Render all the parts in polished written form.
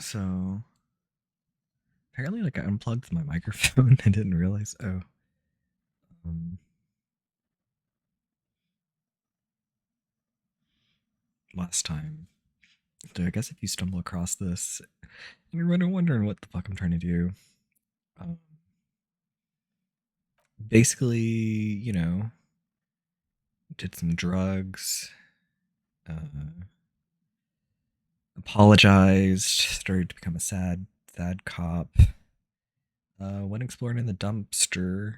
So apparently, like I unplugged my microphone. I didn't realize. Oh, um, last time. So I guess if you stumble across this and you're wondering what the fuck I'm trying to do, um, basically, did some drugs, uh, apologized, started to become a sad cop. Went exploring in the dumpster.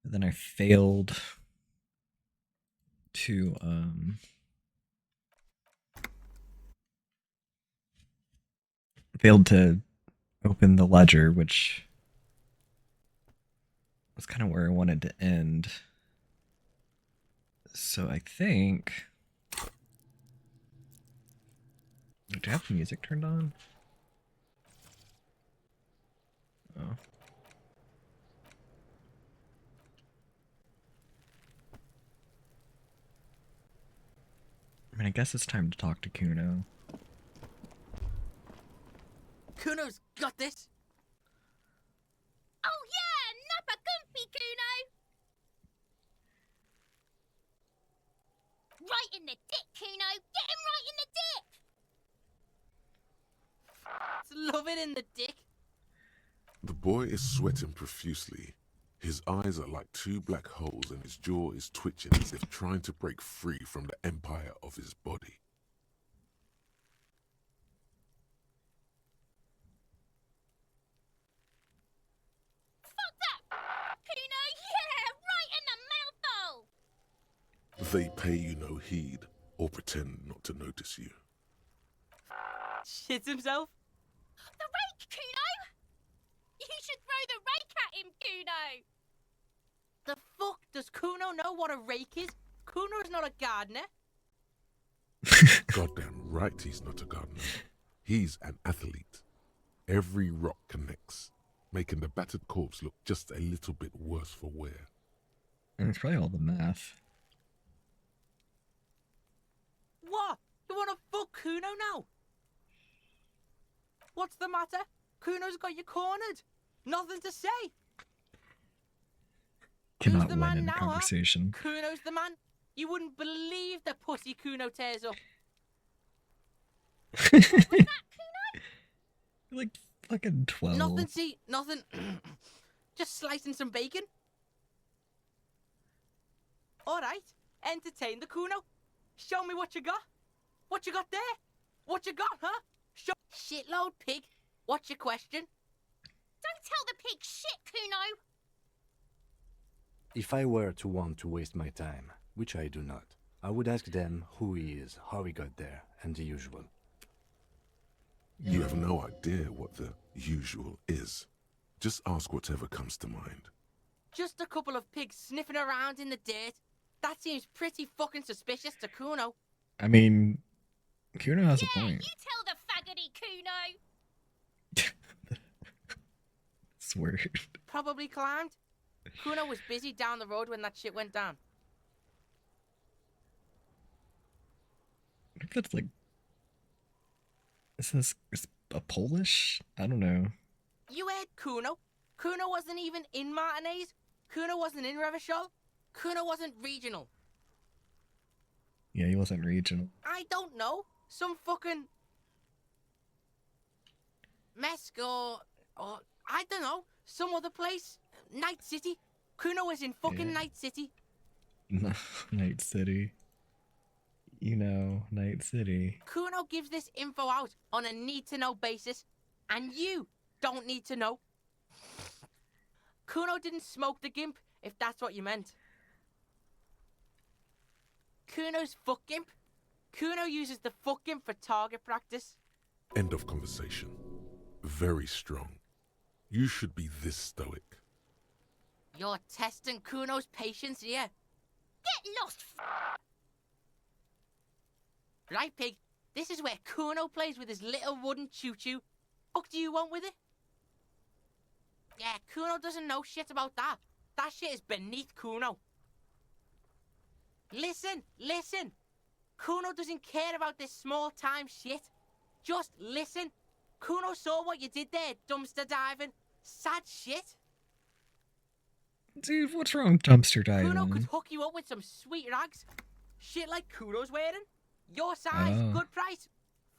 And then I to failed to open the ledger, which was kind of where I wanted to end. So I think. Do I have the music turned on? Oh. I mean, I guess it's time to talk to Kuno. Kuno's got this. Oh yeah, nappa comfy, Kuno. Right in the dick, Kuno. Get him right in the dick. It's love it in the dick. The boy is sweating profusely. His eyes are like two black holes and his jaw is twitching as if trying to break free from the empire of his body. Fuck that, Kuno. Yeah, right in the mouthhole. They pay you no heed or pretend not to notice you. Shits himself. The rake, Kuno. You should throw the rake at him, Kuno. The fuck does Kuno know what a rake is? Kuno's not a gardener. Goddamn right he's not a gardener. He's an athlete. Every rock connects, making the battered corpse look just a little bit worse for wear. And it's probably all the math. What? You wanna fuck Kuno now? What's the matter? Kuno's got you cornered. Nothing to say. Cannot Who's the win man in a now, conversation. Huh? Kuno's the man. You wouldn't believe the pussy Kuno tears up. What's that, Kuno? Like fucking 12. Nothing, see, nothing. Just slicing some bacon. Alright, entertain the Kuno. Show me what you got. What you got there? What you got, huh? Shitload pig. What's your question? Don't tell the pig shit, Kuno. If I were to want to waste my time, which I do not, I would ask them who he is, how he got there, and the usual. You have no idea what the usual is. Just ask whatever comes to mind. Just a couple of pigs sniffing around in the dirt. That seems pretty fucking suspicious to Kuno. I mean, Kuno has a point. You tell the faggoty, Kuno. It's weird. Probably climbed. Kuno was busy down the road when that shit went down. I think that's like. Is this a Polish? I don't know. You heard Kuno. Kuno wasn't even in Martinez. Kuno wasn't in Revachol. Kuno wasn't regional. Yeah, he wasn't regional. I don't know. Some fucking Mesk or I don't know. Some other place. Night City. Kuno was in fucking Night City. Night City. Night City. Kuno gives this info out on a need-to-know basis, and you don't need to know. Kuno didn't smoke the gimp, if that's what you meant. Kuno's fuck gimp. Kuno uses the fuck gimp for target practice. End of conversation. Very strong. You should be this stoic. You're testing Kuno's patience here. Get lost, Right, pig? This is where Kuno plays with his little wooden choo-choo. Fuck do you want with it? Yeah, Kuno doesn't know shit about that. That shit is beneath Kuno. Listen. Kuno doesn't care about this small-time shit. Just listen. Kuno saw what you did there, dumpster diving. Sad shit. Dude, what's wrong with dumpster Kuno could diving? hook you up with some sweet rags. Shit like Kuno's wearing. Your size, Oh. good price.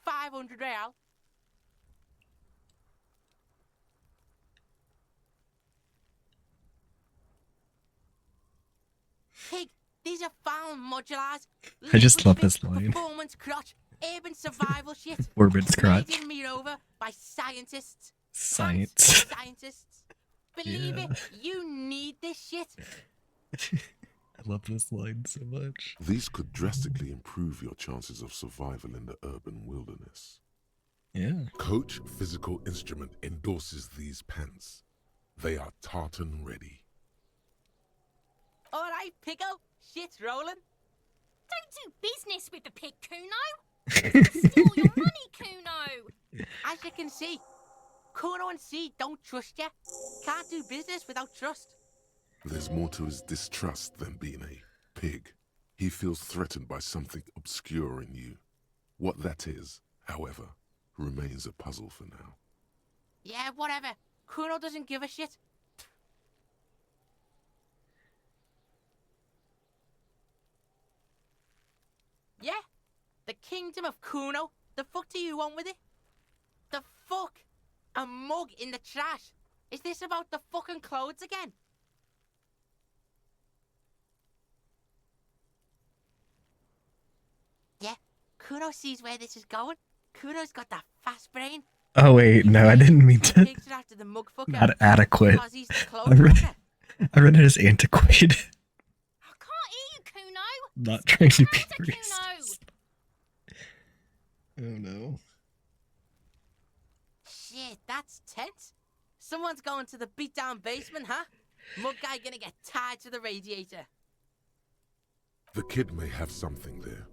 500 real. Pig, these are found modulars. I just love Liquid this fit, line. Performance crotch, urban survival shit. Orbit's crotch. Made in me over by scientists. Science. Scientists. Believe Yeah. it, you need this shit. I love this line so much. These could drastically improve your chances of survival in the urban wilderness. Yeah. Coach Physical Instrument endorses these pants. They are tartan ready. Alright, Pico, shit's rolling. Don't do business with the pig, Kuno. Steal your money, Kuno. As you can see, Kuno and C don't trust you. Can't do business without trust. There's more to his distrust than being a pig. He feels threatened by something obscure in you. What that is, however, remains a puzzle for now. Yeah, whatever. Kuno doesn't give a shit. Yeah? The kingdom of Kuno? The fuck do you want with it? The fuck? A mug in the trash? Is this about the fucking clothes again? Yeah, Kuno sees where this is going. Kuno's got that fast brain. Oh wait, no, I didn't mean to. Pigs are after the mug fucker. Not adequate. Because he's the I clothes read, fucker. I read it as antiquated. I can't hear you, Kuno. Not trying to be Louder, racist. Oh no. Shit, that's tense. Someone's going to the beat-down basement, huh? Mug guy gonna get tied to the radiator. The kid may have something there.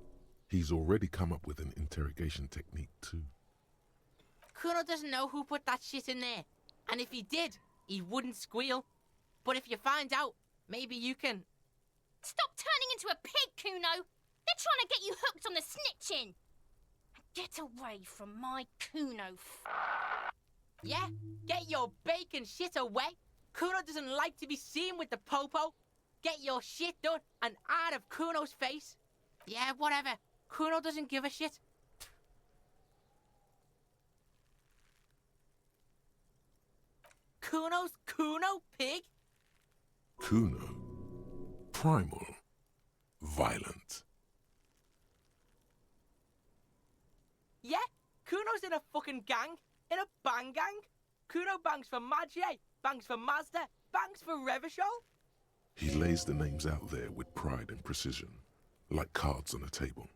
He's already come up with an interrogation technique too. Kuno doesn't know who put that shit in there. And if he did, he wouldn't squeal. But if you find out, maybe you can... Stop turning into a pig, Kuno. They're trying to get you hooked on the snitching. Get away from my Kuno. Yeah? Get your bacon shit away. Kuno doesn't like to be seen with the popo. Get your shit done and out of Kuno's face. Yeah, whatever. Kuno doesn't give a shit. Kuno's Kuno, pig? Kuno. Primal. Violent. Yeah? Kuno's in a fucking gang. In a bang gang. Kuno bangs for Maggie, bangs for Mazda, bangs for Revachol. He lays the names out there with pride and precision, like cards on a table.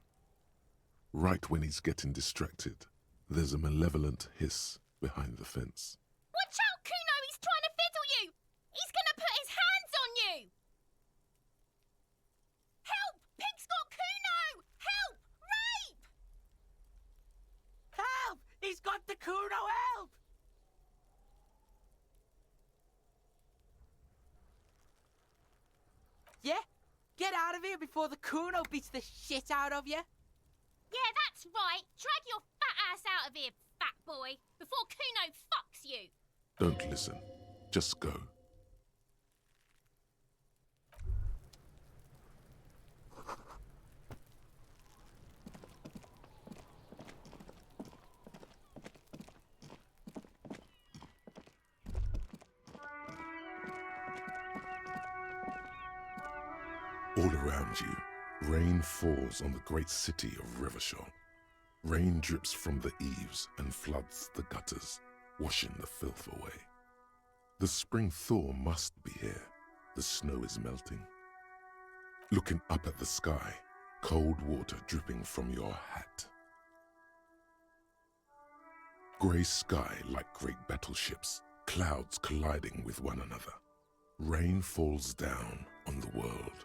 Right when he's getting distracted, there's a malevolent hiss behind the fence. Watch out, Kuno. He's trying to fiddle you. He's going to put his hands on you. Help! Pig's got Kuno. Help! Rape! Help! He's got the Kuno, help! Yeah? Get out of here before the Kuno beats the shit out of you. Yeah, that's right. Drag your fat ass out of here, fat boy, before Kuno fucks you. Don't listen. Just go. All around you, rain falls on the great city of Revachol. Rain drips from the eaves and floods the gutters, washing the filth away. The spring thaw must be here. The snow is melting. Looking up at the sky, cold water dripping from your hat. Grey sky like great battleships, clouds colliding with one another. Rain falls down on the world.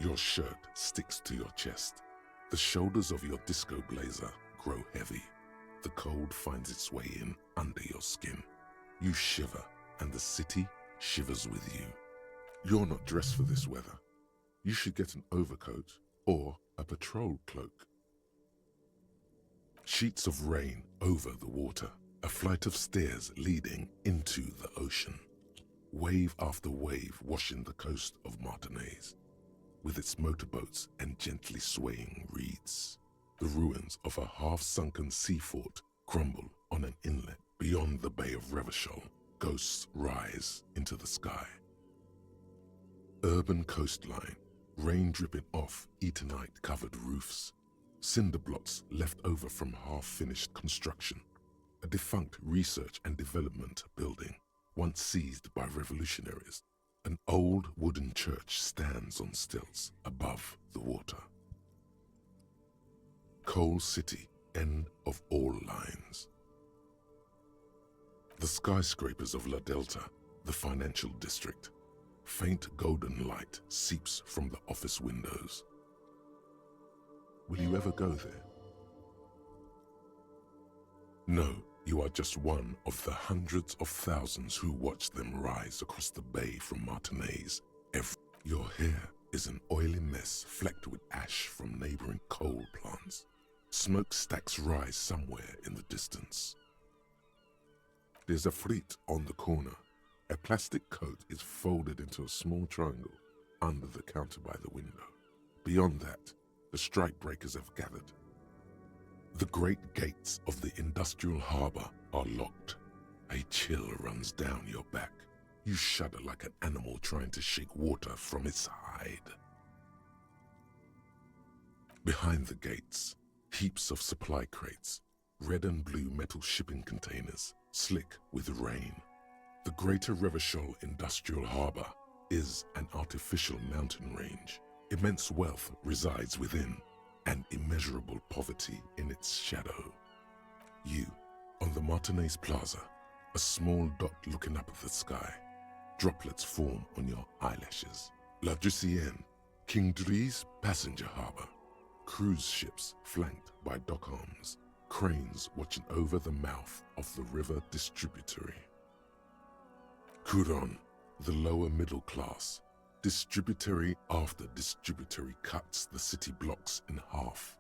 Your shirt sticks to your chest. The shoulders of your disco blazer grow heavy. The cold finds its way in under your skin. You shiver, and the city shivers with you. You're not dressed for this weather. You should get an overcoat or a patrol cloak. Sheets of rain over the water. A flight of stairs leading into the ocean. Wave after wave washing the coast of Martinaise, with its motorboats and gently swaying reeds. The ruins of a half-sunken sea fort crumble on an inlet beyond the Bay of Revachol. Ghosts rise into the sky. Urban coastline, rain dripping off Etonite-covered roofs, cinder blocks left over from half-finished construction, a defunct research and development building once seized by revolutionaries. An old wooden church stands on stilts above the water. Coal City, end of all lines. The skyscrapers of La Delta, the financial district. Faint golden light seeps from the office windows. Will you ever go there? No, you are just one of the hundreds of thousands who watch them rise across the bay from Martinaise. Your hair is an oily mess flecked with ash from neighboring coal plants. Smokestacks rise somewhere in the distance. There's a fleet on the corner. A plastic coat is folded into a small triangle under the counter by the window. Beyond that, the strikebreakers have gathered. The great gates of the industrial harbor are locked. A chill runs down your back. You shudder like an animal trying to shake water from its hide. Behind the gates, heaps of supply crates, red and blue metal shipping containers, slick with rain. The Greater Revachol Industrial Harbor is an artificial mountain range. Immense wealth resides within, and immeasurable poverty in its shadow. You, on the Martinaise Plaza, a small dot looking up at the sky. Droplets form on your eyelashes. La Drusienne, Pt.3's passenger harbor. Cruise ships flanked by dock arms. Cranes watching over the mouth of the river distributary. Couronne, the lower middle class. Distributary after distributary cuts the city blocks in half.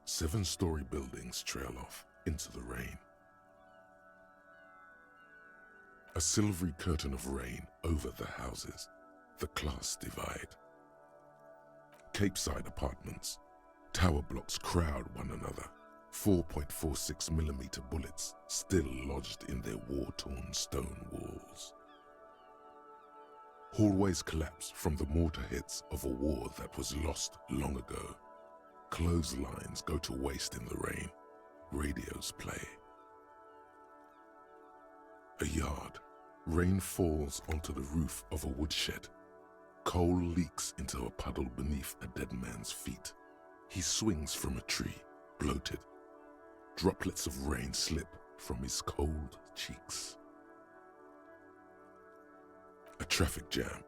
7-story buildings trail off into the rain. A silvery curtain of rain over the houses. The class divide. Capeside apartments. Tower blocks crowd one another. 4.46mm bullets still lodged in their war-torn stone walls. Hallways collapse from the mortar hits of a war that was lost long ago. Clotheslines go to waste in the rain. Radios play. A yard. Rain falls onto the roof of a woodshed. Coal leaks into a puddle beneath a dead man's feet. He swings from a tree, bloated. Droplets of rain slip from his cold cheeks. A traffic jam.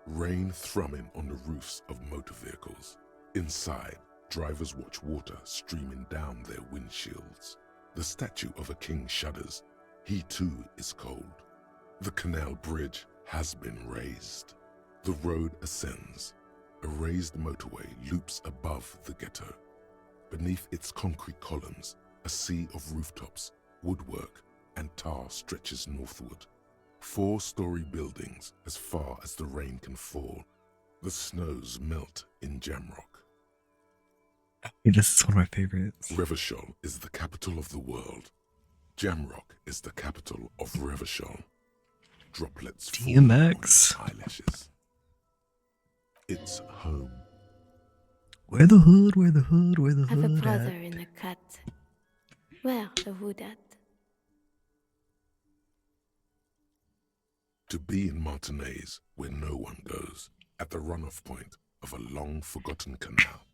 Rain thrumming on the roofs of motor vehicles. Inside, drivers watch water streaming down their windshields. The statue of a king shudders. He too is cold. The canal bridge has been raised. The road ascends. A raised motorway loops above the ghetto. Beneath its concrete columns, a sea of rooftops, woodwork, and tar stretches northward. 4-story buildings as far as the rain can fall. The snows melt in Jamrock. This is one of my favorites. Revachol is the capital of the world. Jamrock is the capital of Revachol. Droplets fall on DMX. your eyelashes. It's home. Where the hood, where the hood, where the I have a hood brother at? in the cut. Where the hood at? To be in Martinaise, where no one goes, at the runoff point of a long-forgotten canal,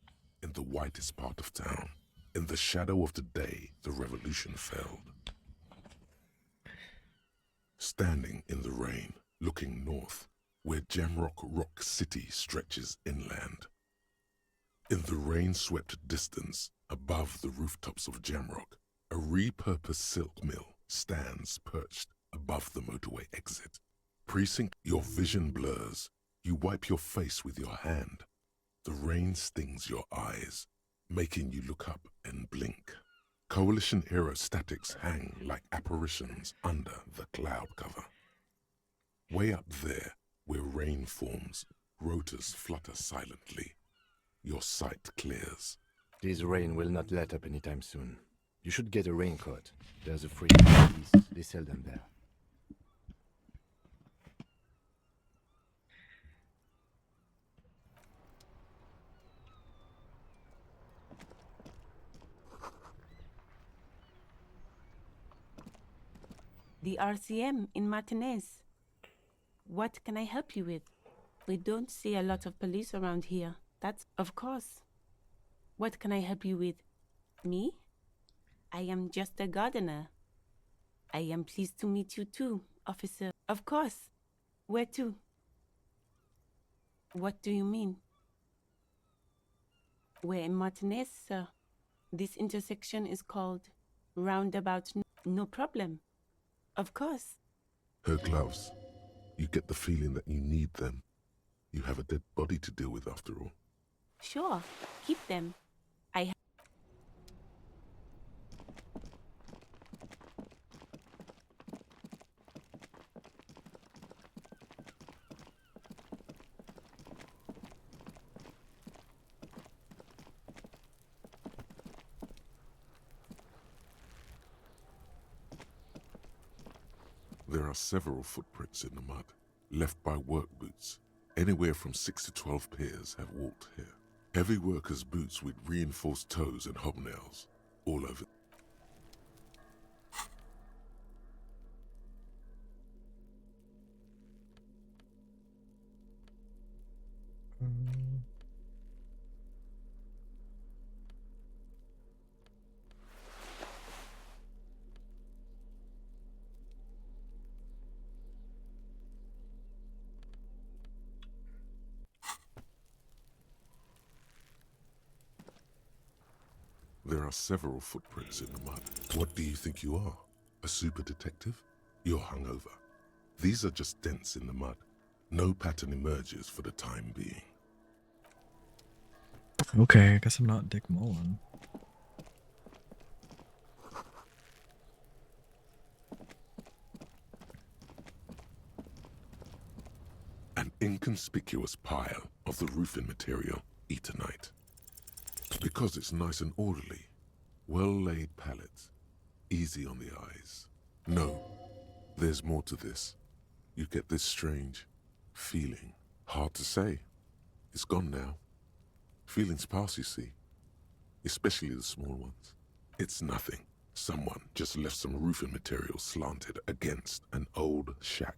in the whitest part of town, in the shadow of the day the revolution fell. Standing in the rain, looking north, where Jamrock Rock City stretches inland. In the rain-swept distance, above the rooftops of Jamrock, a repurposed silk mill stands perched above the motorway exit. Precinct, your vision blurs. You wipe your face with your hand. The rain stings your eyes, making you look up and blink. Coalition aerostatics hang like apparitions under the cloud cover. Way up there, where rain forms, rotors flutter silently. Your sight clears. This rain will not let up anytime soon. You should get a raincoat. There's a free piece. They sell them there. The RCM in Martinez. What can I help you with? We don't see a lot of police around here. That's of course. What can I help you with? Me? I am just a gardener. I am pleased to meet you too, officer. Of course. Where to? What do you mean? We're in Martinez, sir. This intersection is called Roundabout. No problem. Of course. Her gloves. You get the feeling that you need them. You have a dead body to deal with after all. Sure. Keep them. There are several footprints in the mud, left by work boots. Anywhere from 6 to 12 pairs have walked here. Heavy workers' boots with reinforced toes and hobnails, all over. There are several footprints in the mud. What do you think you are? A super detective? You're hungover. These are just dents in the mud. No pattern emerges for the time being. Okay, I guess I'm not Dick Mullen. An inconspicuous pile of the roofing material, Eternite. Because it's nice and orderly. Well-laid pallets. Easy on the eyes. No, there's more to this. You get this strange feeling. Hard to say. It's gone now. Feelings pass, you see. Especially the small ones. It's nothing. Someone just left some roofing material slanted against an old shack.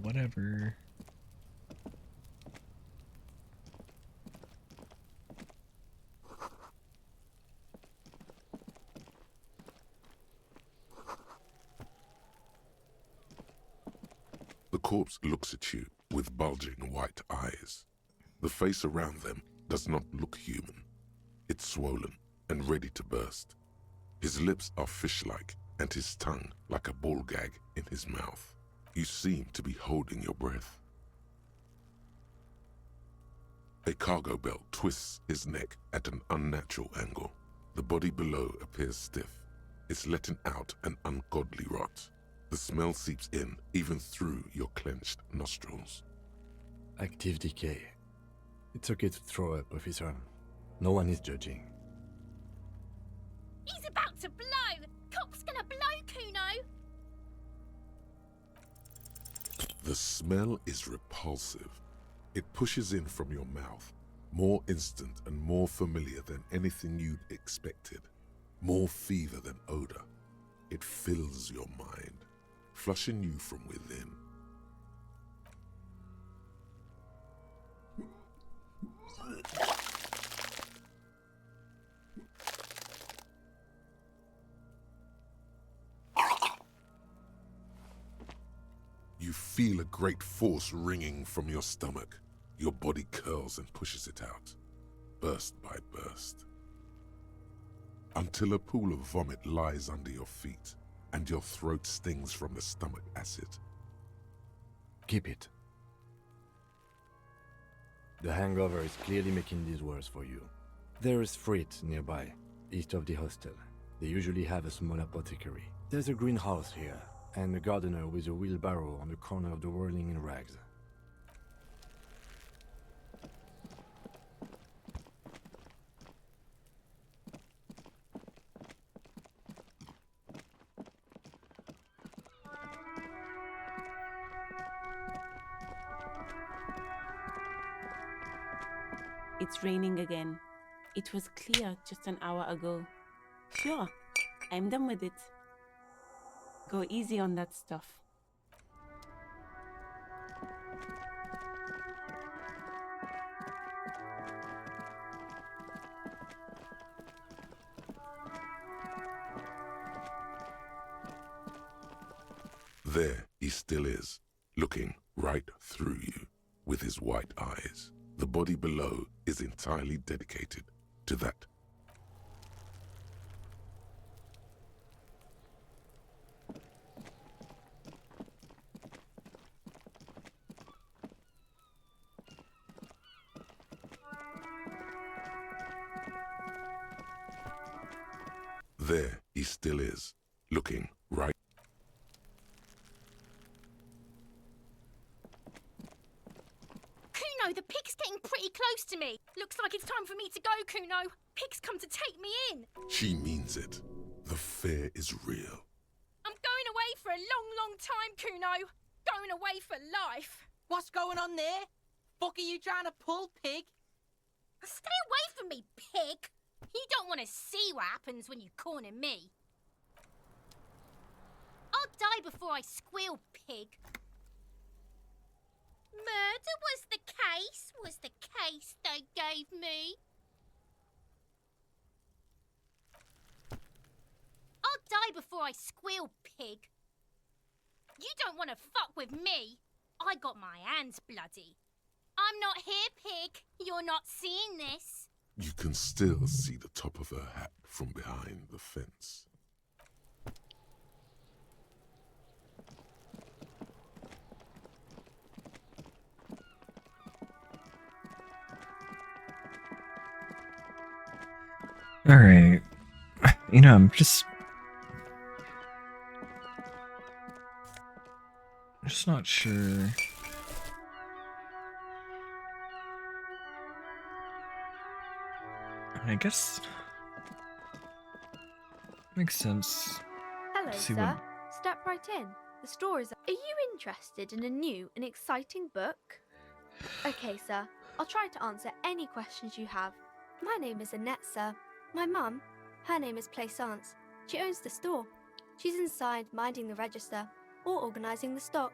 Whatever. The corpse looks at you with bulging white eyes. The face around them does not look human. It's swollen and ready to burst. His lips are fish-like and his tongue like a ball gag in his mouth. You seem to be holding your breath. A cargo belt twists his neck at an unnatural angle. The body below appears stiff. It's letting out an ungodly rot. The smell seeps in, even through your clenched nostrils. Active decay. It's okay to throw up, officer. No one is judging. He's about to blow! Cop's gonna blow, Kuno! The smell is repulsive. It pushes in from your mouth, more instant and more familiar than anything you'd expected. More fever than odor. It fills your mind, flushing you from within. You feel a great force ringing from your stomach. Your body curls and pushes it out, burst by burst, until a pool of vomit lies under your feet and your throat stings from the stomach acid. Keep it. The hangover is clearly making this worse for you. There is Frit nearby, east of the hostel. They usually have a small apothecary. There's a greenhouse here, and a gardener with a wheelbarrow on the corner of the whirling in rags. It's raining again. It was clear just an hour ago. Sure, I'm done with it. Go easy on that stuff. There he still is, looking right through you with his white eyes. The body below is entirely dedicated to that. There he still is, looking right. Kuno, the pig's getting pretty close to me. Looks like it's time for me to go, Kuno. Pig's come to take me in. She means it. The fear is real. I'm going away for a long, long time, Kuno. Going away for life. What's going on there? Fuck are you trying to pull, pig? Stay away from me, pig. You don't want to see what happens when you corner me. I'll die before I squeal, pig. Murder was the case they gave me. I'll die before I squeal, pig. You don't want to fuck with me. I got my hands bloody. I'm not here, pig. You're not seeing this. You can still see the top of her hat from behind the fence. Alright. You know, I'm just not sure. I guess makes sense. Hello, See sir. what- Step right in. The store is. Are you interested in a new and exciting book? Okay, sir. I'll try to answer any questions you have. My name is Annette, sir. My mum, her name is Plaisance. She owns the store. She's inside minding the register or organising the stock.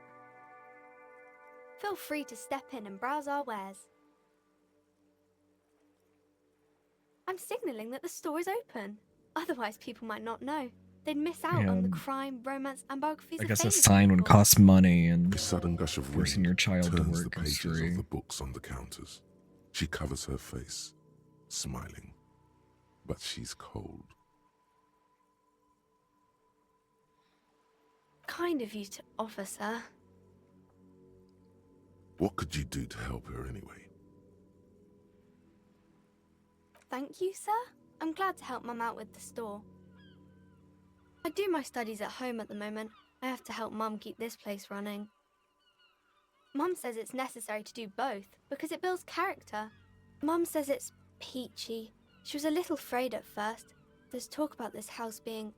Feel free to step in and browse our wares. I'm signalling that the store is open. Otherwise, people might not know. They'd miss out on the crime, romance, and biographies I of guess a famous sign would people. cost money, and A sudden gush of forcing wind your child to turns the work pages history. of the books on the counters. She covers her face, smiling, but she's cold. Kind of you to offer, sir. What could you do to help her anyway? Thank you, sir. I'm glad to help Mum out with the store. I do my studies at home at the moment. I have to help Mum keep this place running. Mum says it's necessary to do both because it builds character. Mum says it's peachy. She was a little afraid at first. There's talk about this house being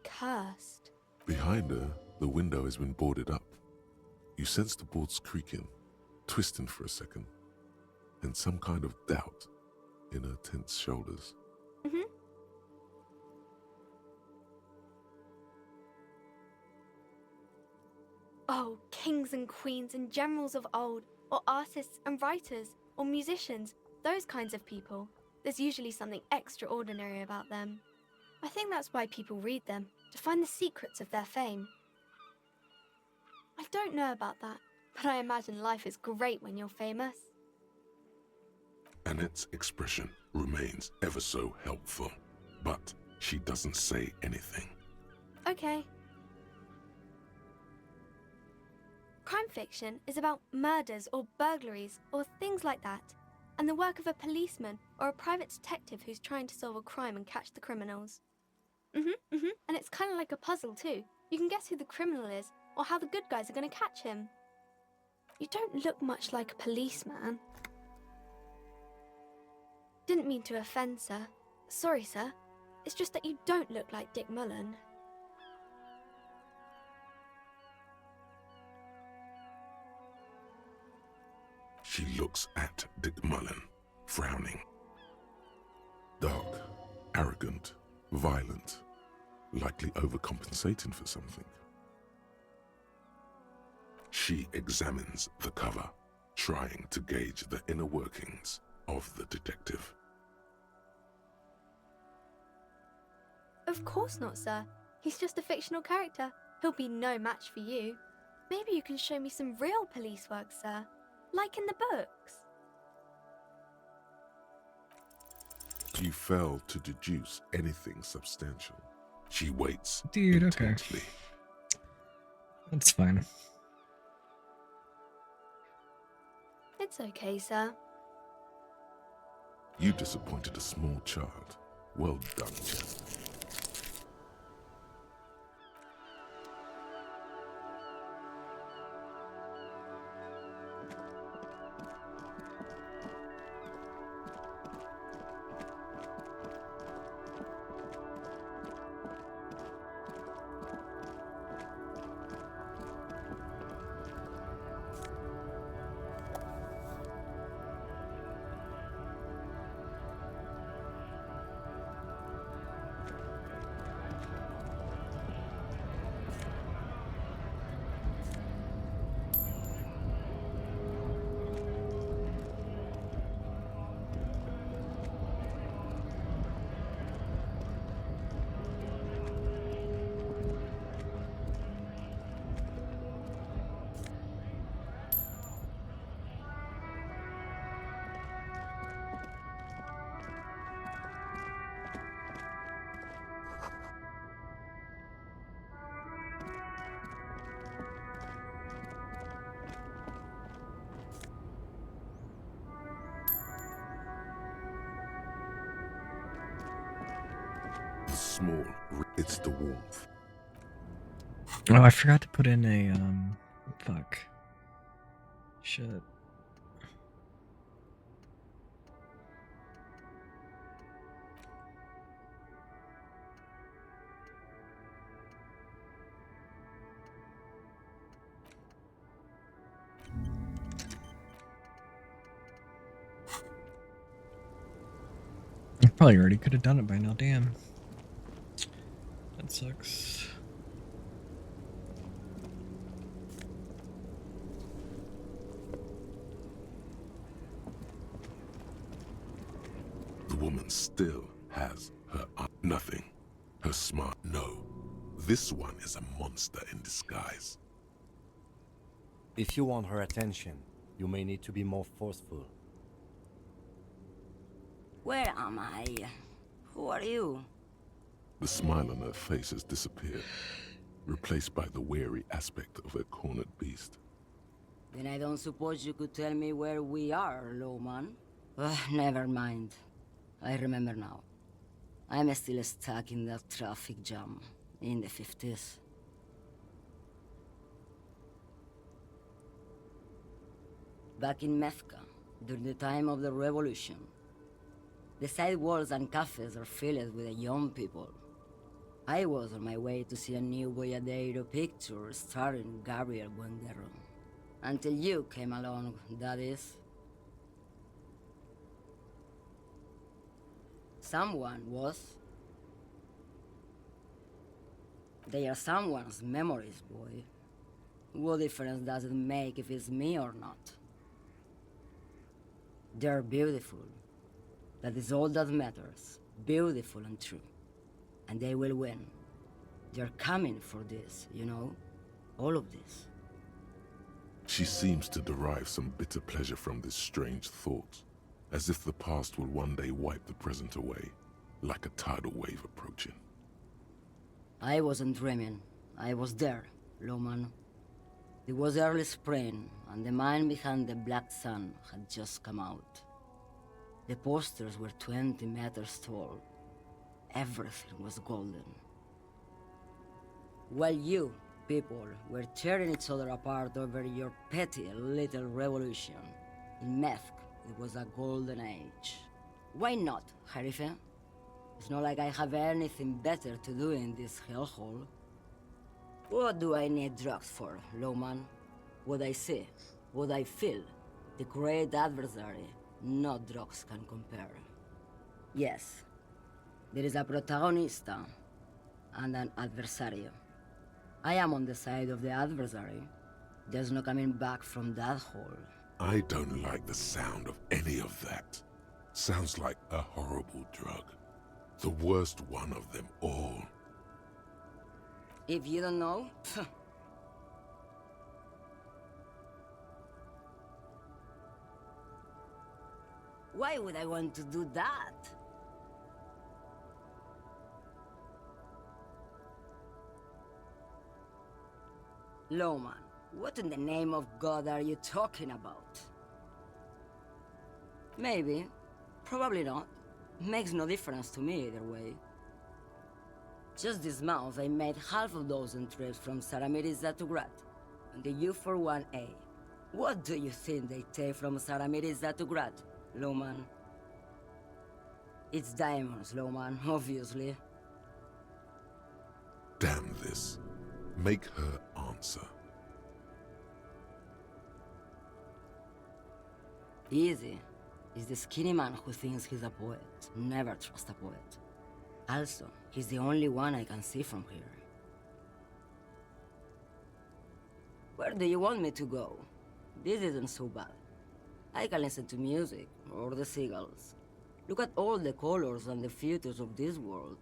cursed. Behind her, the window has been boarded up. You sense the boards creaking, twisting for a second, and some kind of doubt in her tense shoulders. Oh, kings and queens and generals of old, or artists and writers, or musicians, those kinds of people. There's usually something extraordinary about them. I think that's why people read them, to find the secrets of their fame. I don't know about that, but I imagine life is great when you're famous. Annette's expression remains ever so helpful, but she doesn't say anything. Okay. Crime fiction is about murders or burglaries or things like that. and the work of a policeman or a private detective who's trying to solve a crime and catch the criminals. And it's kind of like a puzzle too. You can guess who the criminal is or how the good guys are going to catch him. You don't look much like a policeman. Didn't mean to offend, sir. Sorry, sir. It's just that you don't look like Dick Mullen. She looks at Dick Mullen, frowning. Dark, arrogant, violent, likely overcompensating for something. She examines the cover, trying to gauge the inner workings of the detective. Of course not, sir. He's just a fictional character. He'll be no match for you. Maybe you can show me some real police work, sir. Like in the books. You fail to deduce anything substantial. She waits Dude, okay. intently. That's fine. It's okay, sir. You disappointed a small child. Well done, Jen. The small, it's the warmth. Oh, I forgot to put in a, fuck. Shit. I probably already could have done it by now, damn. That sucks. The woman still has her nothing. Her smile. No. This one is a monster in disguise. If you want her attention, you may need to be more forceful. Where am I? Who are you? The smile on her face has disappeared, replaced by the wary aspect of a cornered beast. Then I don't suppose you could tell me where we are, Lowman? Never mind. I remember now. I'm still stuck in that traffic jam in the 50s. Back in Mefka, during the time of the revolution, the sidewalks and cafes are filled with young people. I was on my way to see a new Boyadero picture starring Gabriel Guengero. Until you came along, that is. Someone was. They are someone's memories, boy. What difference does it make if it's me or not? They're beautiful. That is all that matters. Beautiful and true. And they will win. They're coming for this, you know? All of this. She seems to derive some bitter pleasure from this strange thought, as if the past will one day wipe the present away, like a tidal wave approaching. I wasn't dreaming. I was there, Loman. It was early spring, and the mine behind the black sun had just come out. The posters were 20 meters tall. Everything was golden. While you, people, were tearing each other apart over your petty little revolution, in Methk, it was a golden age. Why not, Harife? It's not like I have anything better to do in this hellhole. What do I need drugs for, Lowman? What I see, what I feel, the great adversary, no drugs can compare. Yes, there is a protagonista and an adversario. I am on the side of the adversary. There's no coming back from that hole. I don't like the sound of any of that. Sounds like a horrible drug. The worst one of them all. If you don't know, why would I want to do that? Lowman, what in the name of God are you talking about? Maybe. Probably not. Makes no difference to me either way. Just this month, I made half a dozen trips from Saramiriza to Grat, on the U41A. What do you think they take from Saramiriza to Grat, Lowman? It's diamonds, Lowman, obviously. Damn this. Make her answer. Easy. It's the skinny man who thinks he's a poet. Never trust a poet. Also, he's the only one I can see from here. Where do you want me to go? This isn't so bad. I can listen to music, or the seagulls. Look at all the colors and the futures of this world.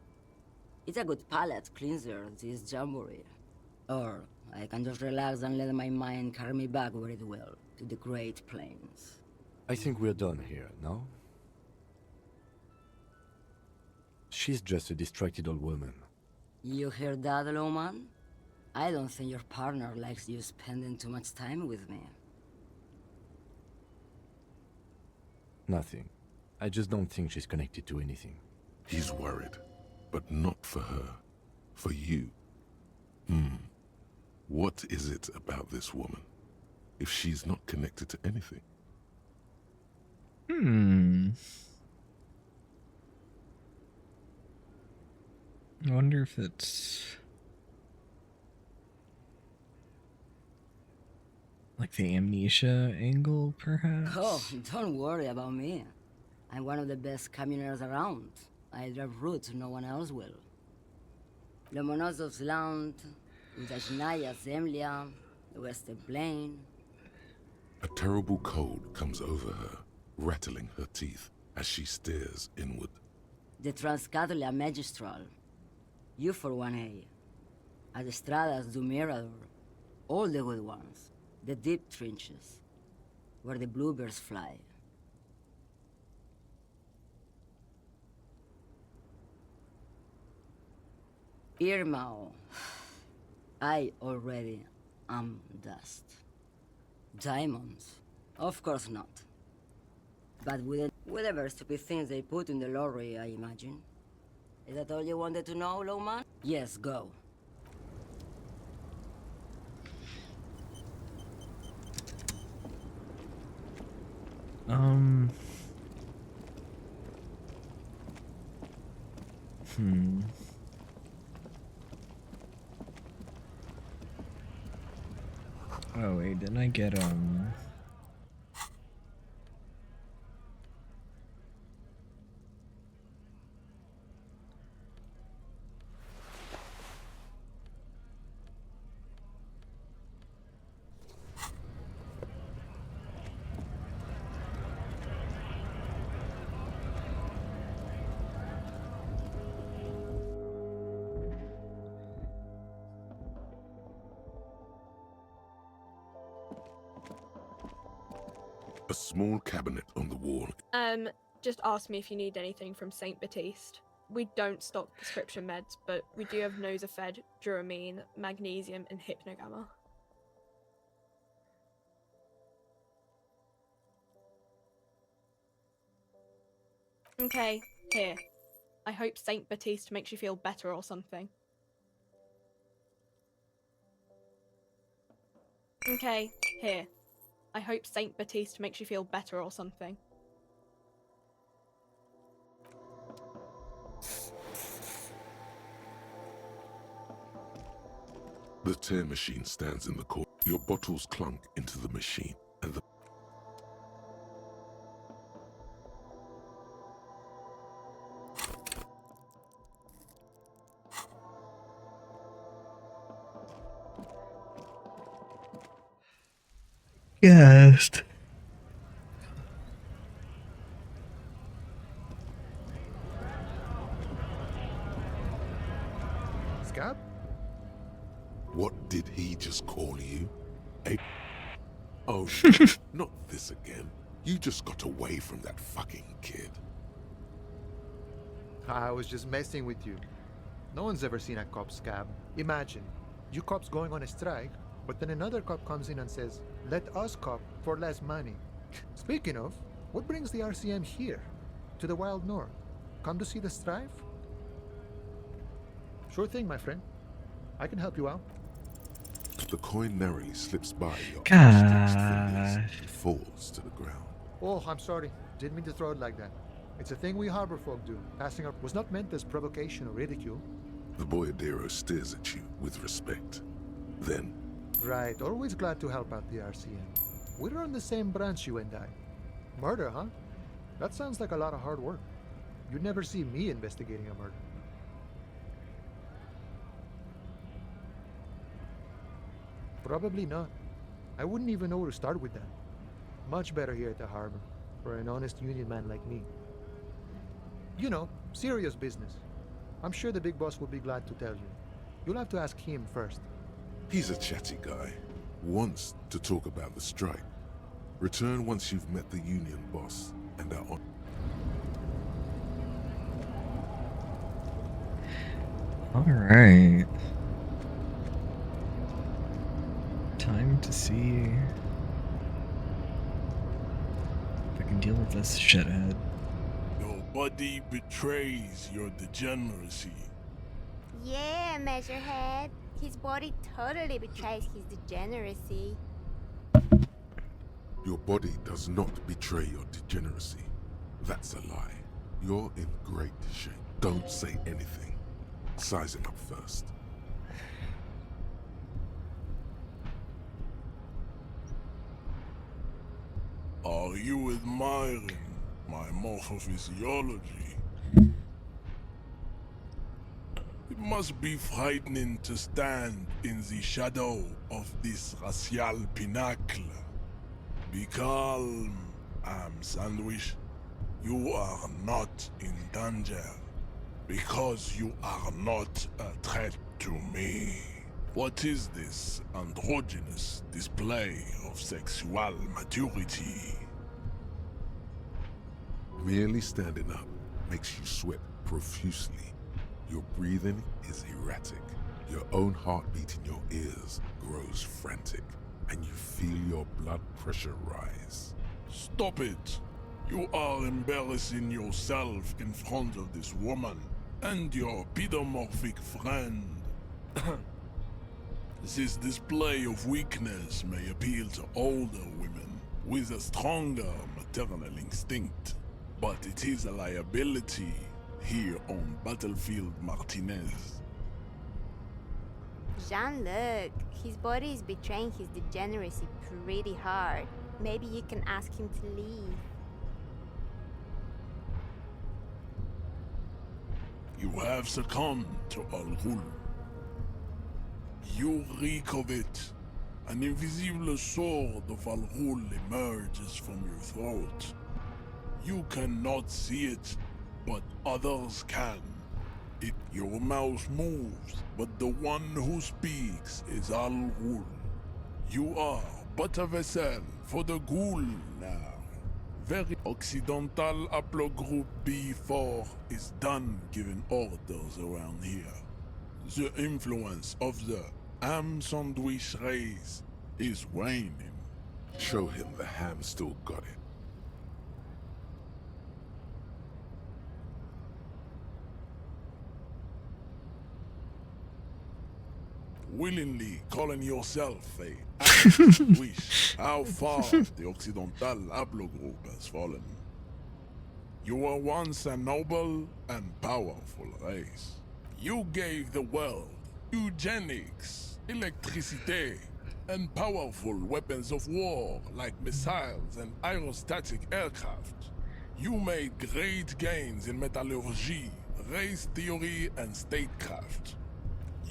It's a good palate cleanser, this jamboree. Or I can just relax and let my mind carry me back where it will, to the Great Plains. I think we're done here, no? She's just a distracted old woman. You hear that, Lowman? I don't think your partner likes you spending too much time with me. Nothing. I just don't think she's connected to anything. He's worried, but not for her. For you. What is it about this woman? If she's not connected to anything? I wonder if it's like the amnesia angle, perhaps? Oh, don't worry about me. I'm one of the best communers around. I drive routes no one else will. Lomonosov's land, Udajnaya Zemlya, the Western Plain. A terrible cold comes over her, rattling her teeth as she stares inward. The Transcatolia Magistral. U41A. Adestradas du Mirador. All the good ones. The deep trenches. Where the bluebirds fly. Irmao. I already am dust. Diamonds? Of course not. But with whatever stupid things they put in the lorry, I imagine. Is that all you wanted to know, Lowman? Yes, go. Oh wait, didn't I get A small cabinet on the wall. Just ask me if you need anything from St. Baptiste. We don't stock prescription meds, but we do have Nosafed, Duramine, Magnesium, and Hypnogamma. Okay, here. I hope Saint Baptiste makes you feel better or something. Okay, here. I hope Saint Baptiste makes you feel better or something. The tear machine stands in the corner. Your bottles clunk into the machine, and the Yes. Scab? What did he just call you? Oh, not this again. You just got away from that fucking kid. I was just messing with you. No one's ever seen a cop, Scab. Imagine, you cops going on a strike, but then another cop comes in and says, let us cop for less money. Speaking of, what brings the RCM here? To the Wild North? Come to see the strife? Sure thing, my friend. I can help you out. The coin narrowly slips by your Gosh. outstretched fingers and falls to the ground. Oh, I'm sorry. Didn't mean to throw it like that. It's a thing we harbor folk do. Passing up was not meant as provocation or ridicule. The boyadero stares at you with respect. Then, Right, always glad to help out the RCM. We're on the same branch, you and I. Murder, huh? That sounds like a lot of hard work. You'd never see me investigating a murder. Probably not. I wouldn't even know where to start with that. Much better here at the harbor, for an honest union man like me. You know, serious business. I'm sure the big boss will be glad to tell you. You'll have to ask him first. he's a chatty guy. Wants to talk about the strike. Return once you've met the union boss and are on. Alright. Time to see if I can deal with this shithead. Your body betrays your degeneracy. Yeah, Measurehead. His body totally betrays his degeneracy. Your body does not betray your degeneracy. That's a lie. You're in great shape. Don't say anything. Size him up first. Are you admiring my morphophysiology? It must be frightening to stand in the shadow of this racial pinnacle. Be calm, Am Sandwich. You are not in danger, because you are not a threat to me. What is this androgynous display of sexual maturity? Merely standing up makes you sweat profusely. Your breathing is erratic. Your own heartbeat in your ears grows frantic, and you feel your blood pressure rise. Stop it! You are embarrassing yourself in front of this woman and your pedomorphic friend. This display of weakness may appeal to older women with a stronger maternal instinct, but it is a liability here on Battlefield Martinez. Jean-Luc, his body is betraying his degeneracy pretty hard. Maybe you can ask him to leave. You have succumbed to Al Ghul. You reek of it. An invisible sword of Al Ghul emerges from your throat. You cannot see it, but others can. Your mouth moves, but the one who speaks is Al Ghul. You are but a vessel for the Ghul now. Very Occidental Haplogroup B4 is done giving orders around here. The influence of the Ham Sandwich race is waning. Show him the ham still got it. willingly calling yourself a activist wish how far the Occidental haplogroup has fallen. You were once a noble and powerful race. You gave the world eugenics, electricity, and powerful weapons of war like missiles and aerostatic aircraft. You made great gains in metallurgy, race theory, and statecraft.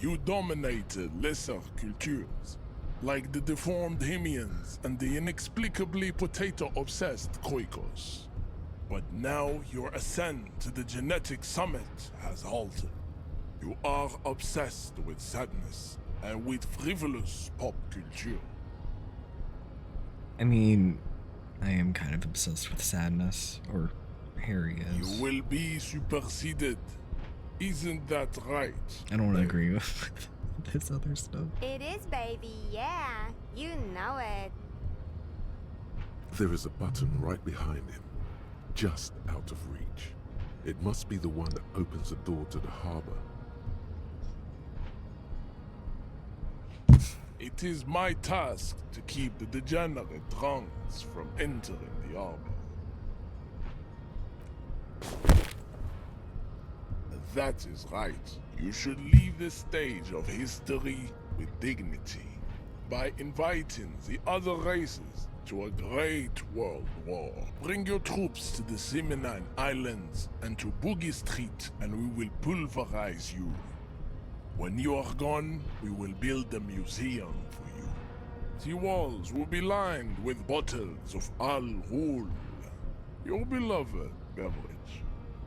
You dominated lesser cultures, like the deformed Hemians and the inexplicably potato-obsessed Quakers. But now your ascent to the genetic summit has halted. You are obsessed with sadness and with frivolous pop culture. I mean, I am kind of obsessed with sadness, or here he is. You will be superseded. Isn't that right? I don't agree with this other stuff. It is, baby, yeah. You know it. There is a button right behind him, just out of reach. It must be the one that opens the door to the harbor. It is my task to keep the degenerate drunks from entering the harbor. That is right. You should leave the stage of history with dignity by inviting the other races to a great world war. Bring your troops to the Simonine Islands and to Boogie Street, and we will pulverize you. When you are gone, we will build a museum for you. The walls will be lined with bottles of Al Ghul, your beloved beverage.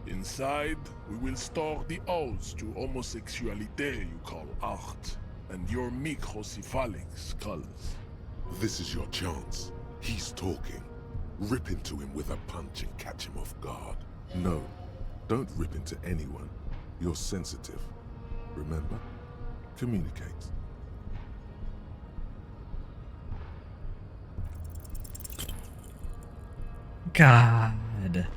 Inside, we will store the odes to homosexuality you call art, and your microcephalic skulls. This is your chance. He's talking. Rip into him with a punch and catch him off guard. No, don't rip into anyone. You're sensitive. Remember? Communicate. God.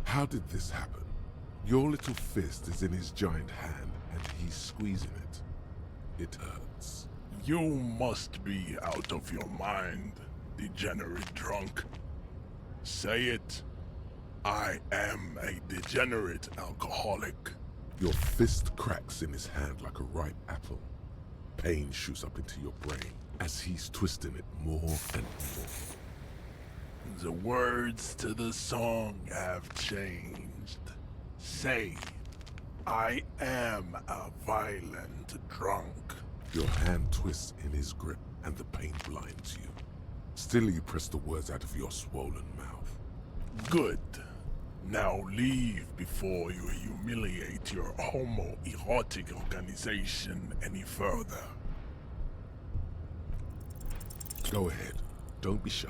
How did this happen? Your little fist is in his giant hand, and he's squeezing it. It hurts. You must be out of your mind, degenerate drunk. Say it. I am a degenerate alcoholic. Your fist cracks in his hand like a ripe apple. Pain shoots up into your brain as he's twisting it more and more. The words to the song have changed. Say, I am a violent drunk. Your hand twists in his grip and the pain blinds you. Still you press the words out of your swollen mouth. Good. Now leave before you humiliate your homoerotic organization any further. Go ahead. Don't be shy.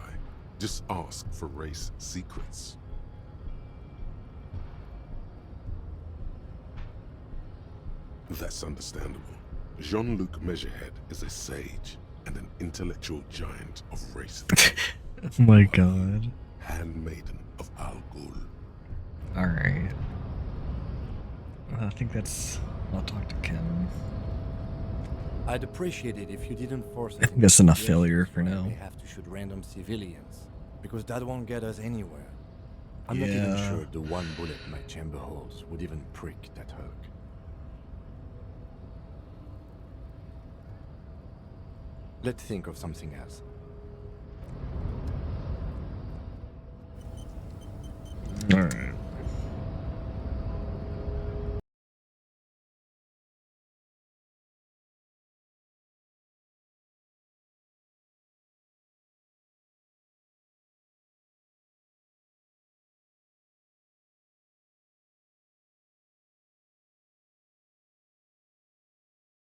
Just ask for race secrets. That's understandable. Jean-Luc Measurehead is a sage and an intellectual giant of race theory. Oh my god. Handmaiden of Al Ghul. Alright. I think that's... I'll talk to Kim. I'd appreciate it if you didn't force us. I think that's enough failure for now. We have to shoot random civilians, because that won't get us anywhere. I'm not even sure the one bullet my chamber holds would even prick that hug. Let's think of something else.